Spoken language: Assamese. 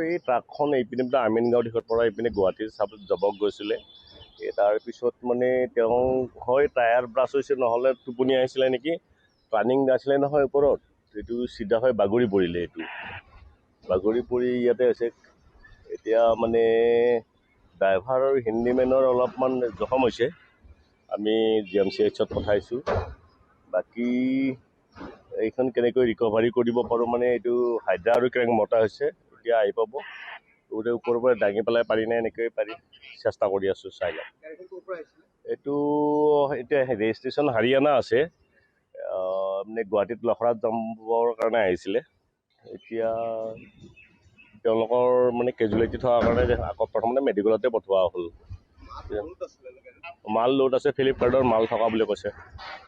এই ট্ৰাকখন এইপিনে আমিনগাঁও দিশৰ পৰা এইপিনে গুৱাহাটী যাব গৈছিলে। তাৰপিছত মানে তেওঁ হয় টায়াৰ ব্ৰাছ হৈছে নহ'লে টোপনি আহিছিলে নেকি, টাৰ্ণিং নাছিলে নহয় ওপৰত, এইটো চিধা হৈ বাগৰি পৰিলে। এইটো বাগৰি পৰি ইয়াতে হৈছে। এতিয়া মানে ড্ৰাইভাৰ আৰু হেণ্ডিমেনৰ অলপমান জখম হৈছে, আমি GMCHত পঠাইছোঁ। বাকী এইখন কেনেকৈ ৰিকভাৰী কৰিব পাৰোঁ মানে এইটো হাইড্ৰা আৰু ক্ৰেংক মতা হৈছে, এতিয়া আহি পাব। ওপৰৰ পৰা দাঙি পেলাই পাৰি নে এনেকৈ পাৰি চেষ্টা কৰি আছোঁ, চাই লওঁ। এইটো এতিয়া ৰেজিষ্ট্ৰেশ্যন হাৰিয়ানা আছে, মানে গুৱাহাটীত লখৰাত যাবৰ কাৰণে আহিছিলে। এতিয়া তেওঁলোকৰ মানে কেজুৱেলিটি থকাৰ কাৰণে আকৌ প্ৰথমতে মেডিকেলতে পঠোৱা হ'ল। মাল লোড আছে, ফ্লিপকাৰ্টৰ মাল থকা বুলি কৈছে।